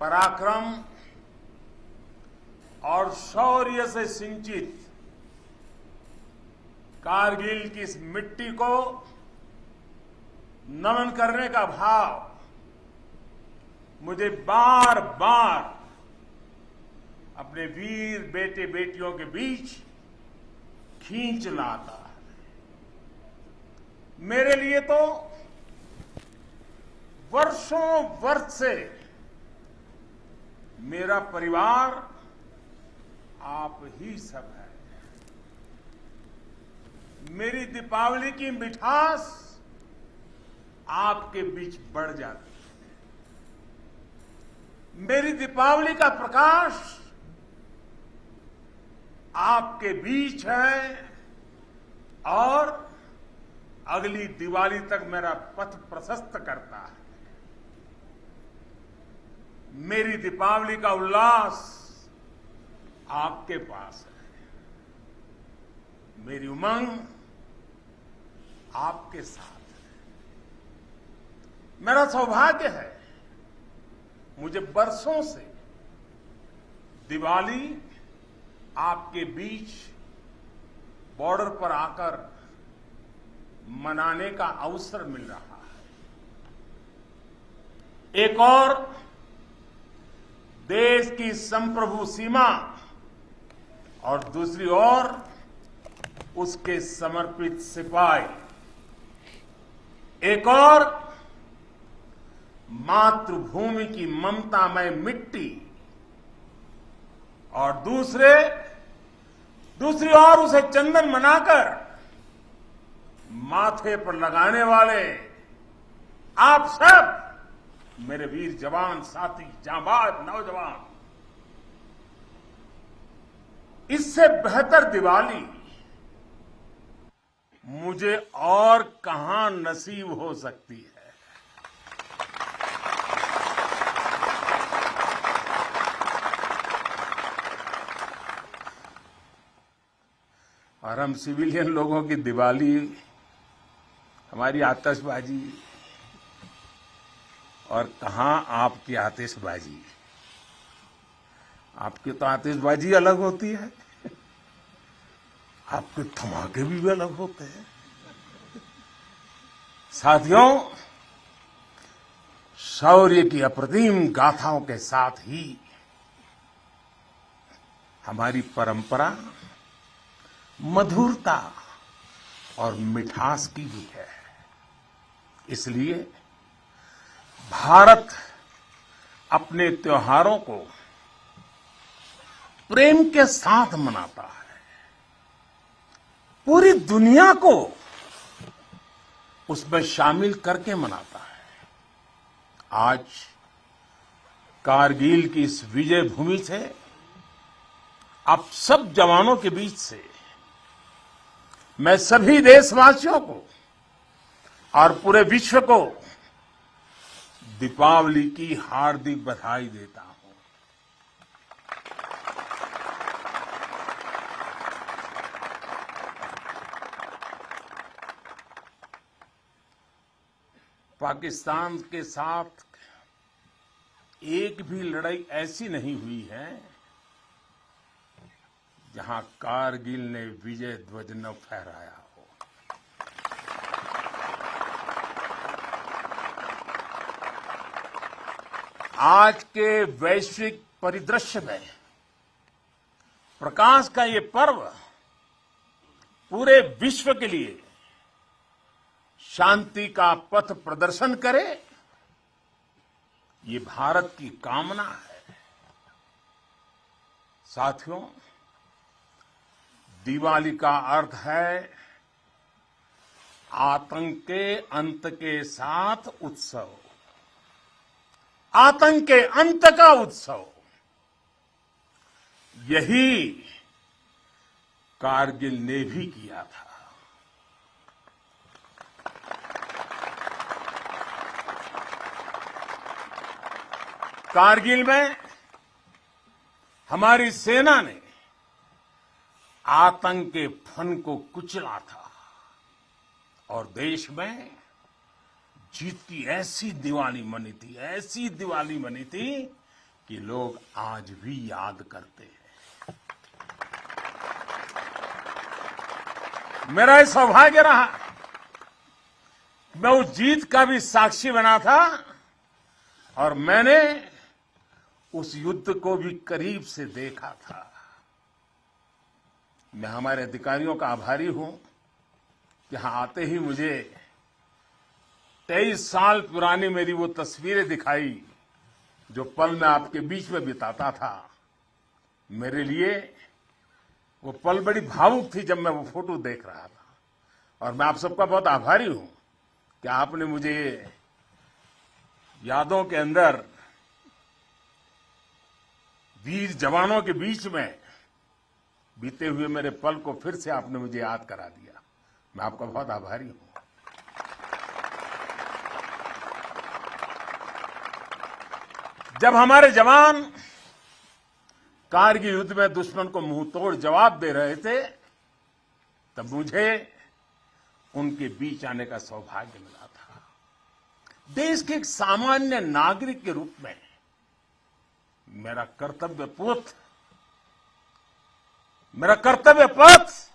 पराक्रम और शौर्य से सिंचित कारगिल की इस मिट्टी को नमन करने का भाव मुझे बार बार अपने वीर बेटे बेटियों के बीच खींच लाता है। मेरे लिए तो वर्षों वर्ष से मेरा परिवार आप ही सब है। मेरी दीपावली की मिठास आपके बीच बढ़ जाती है। मेरी दीपावली का प्रकाश आपके बीच है और अगली दिवाली तक मेरा पथ प्रशस्त करता है। मेरी दीपावली का उल्लास आपके पास है। मेरी उमंग आपके साथ है। मेरा सौभाग्य है, मुझे बरसों से दिवाली आपके बीच बॉर्डर पर आकर मनाने का अवसर मिल रहा है। एक और देश की संप्रभु सीमा और दूसरी ओर उसके समर्पित सिपाही, एक और मातृभूमि की ममतामय मिट्टी और दूसरी ओर उसे चंदन मनाकर माथे पर लगाने वाले आप सब मेरे वीर जवान साथी, जांबाज नौजवान। इससे बेहतर दिवाली मुझे और कहां नसीब हो सकती है। और हम सिविलियन लोगों की दिवाली, हमारी आतिशबाजी, और कहां आपकी आतिशबाजी। आपकी तो आतिशबाजी अलग होती है, आपके धमाके भी अलग होते हैं। साथियों, शौर्य की अप्रतिम गाथाओं के साथ ही हमारी परंपरा मधुरता और मिठास की भी है। इसलिए भारत अपने त्योहारों को प्रेम के साथ मनाता है। पूरी दुनिया को उसमें शामिल करके मनाता है। आज कारगिल की इस विजय भूमि से आप सब जवानों के बीच से मैं सभी देशवासियों को और पूरे विश्व को दीपावली की हार्दिक बधाई देता हूं। पाकिस्तान के साथ एक भी लड़ाई ऐसी नहीं हुई है जहां कारगिल ने विजय ध्वज न फहराया हो। आज के वैश्विक परिदृश्य में प्रकाश का ये पर्व पूरे विश्व के लिए शांति का पथ प्रदर्शन करे, ये भारत की कामना है। साथियों, दिवाली का अर्थ है आतंक के अंत के साथ उत्सव, आतंक के अंत का उत्सव। यही कारगिल ने भी किया था। कारगिल में हमारी सेना ने आतंक के फन को कुचला था और देश में जीत की ऐसी दिवाली मनी थी कि लोग आज भी याद करते हैं। मेरा ये सौभाग्य रहा, मैं उस जीत का भी साक्षी बना था और मैंने उस युद्ध को भी करीब से देखा था। मैं हमारे अधिकारियों का आभारी हूं, यहां आते ही मुझे 23 साल पुरानी मेरी वो तस्वीरें दिखाई जो पल मैं आपके बीच में बिताता था। मेरे लिए वो पल बड़ी भावुक थी जब मैं वो फोटो देख रहा था, और मैं आप सबका बहुत आभारी हूं कि आपने मुझे यादों के अंदर वीर जवानों के बीच में बीते हुए मेरे पल को फिर से आपने मुझे याद करा दिया। मैं आपका बहुत आभारी हूं। जब हमारे जवान कारगिल युद्ध में दुश्मन को मुंहतोड़ जवाब दे रहे थे, तब मुझे उनके बीच आने का सौभाग्य मिला था। देश के एक सामान्य नागरिक के रूप में मेरा कर्तव्य पथ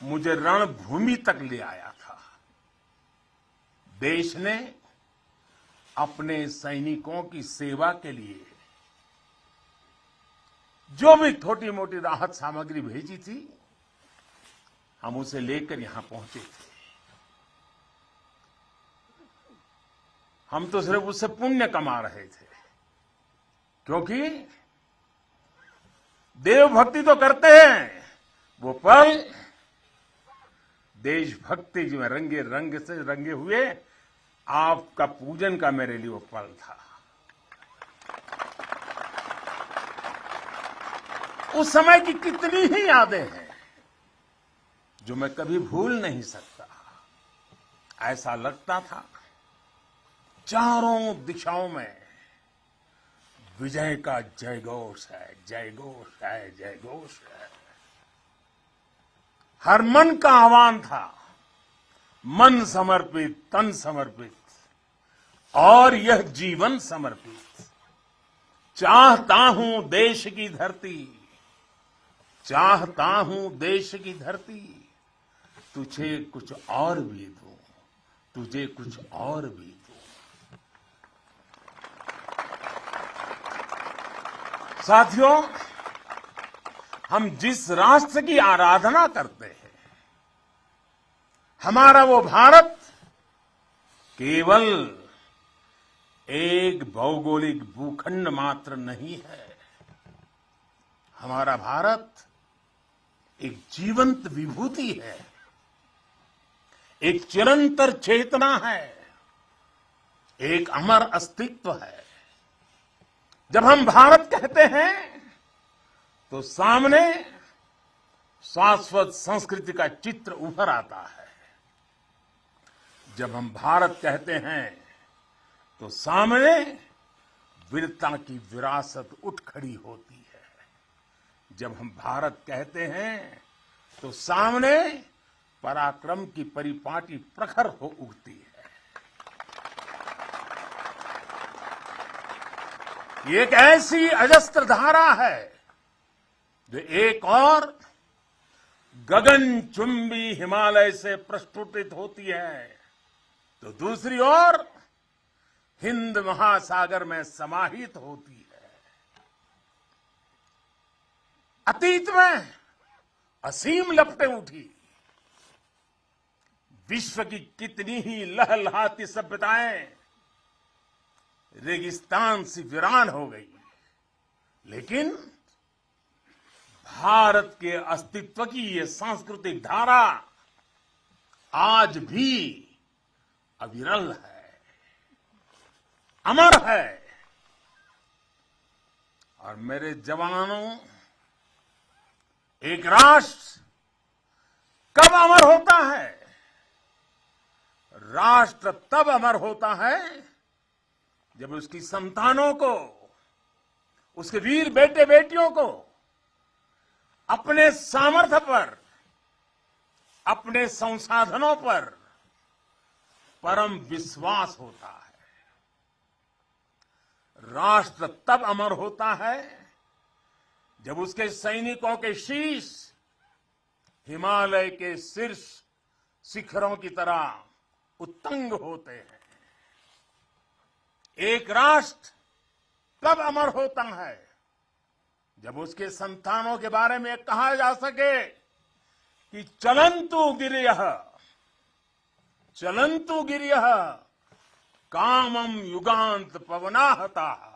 मुझे रणभूमि तक ले आया था। देश ने अपने सैनिकों की सेवा के लिए जो भी छोटी मोटी राहत सामग्री भेजी थी, हम उसे लेकर यहां पहुंचे थे। हम तो सिर्फ उससे पुण्य कमा रहे थे, क्योंकि देवभक्ति तो करते हैं, वो पल देशभक्ति में रंगे हुए आपका पूजन का मेरे लिए वो पल था। उस समय की कितनी ही यादें हैं जो मैं कभी भूल नहीं सकता। ऐसा लगता था चारों दिशाओं में विजय का जयघोष है, जयघोष है, जयघोष है। हर मन का आह्वान था, मन समर्पित, तन समर्पित और यह जीवन समर्पित। चाहता हूं देश की धरती, चाहता हूं देश की धरती, तुझे कुछ और भी दूं, तुझे कुछ और भी दूं। साथियों, हम जिस राष्ट्र की आराधना करते हैं, हमारा वो भारत केवल एक भौगोलिक भूखंड मात्र नहीं है। हमारा भारत एक जीवंत विभूति है, एक चिरंतर चेतना है, एक अमर अस्तित्व है। जब हम भारत कहते हैं तो सामने शाश्वत संस्कृति का चित्र उभर आता है। जब हम भारत कहते हैं तो सामने वीरता की विरासत उठ खड़ी होती है। जब हम भारत कहते हैं तो सामने पराक्रम की परिपाटी प्रखर हो उठती है। ये एक ऐसी अजस्त्र धारा है जो एक और गगनचुंबी हिमालय से प्रस्फुटित होती है, तो दूसरी ओर हिंद महासागर में समाहित होती है। अतीत में असीम लपटें उठी, विश्व की कितनी ही लहलहाती सभ्यताएं रेगिस्तान सी वीरान हो गई, लेकिन भारत के अस्तित्व की ये सांस्कृतिक धारा आज भी अविरल है, अमर है। और मेरे जवानों, एक राष्ट्र कब अमर होता है? राष्ट्र तब अमर होता है जब उसकी संतानों को, उसके वीर बेटे बेटियों को अपने सामर्थ्य पर, अपने संसाधनों पर परम विश्वास होता है। राष्ट्र तब अमर होता है जब उसके सैनिकों के शीश हिमालय के शीर्ष शिखरों की तरह उत्तुंग होते हैं। एक राष्ट्र कब अमर होता है जब उसके संतानों के बारे में कहा जा सके कि चलन्तु गिरयः कामम युगांत पवनाहता।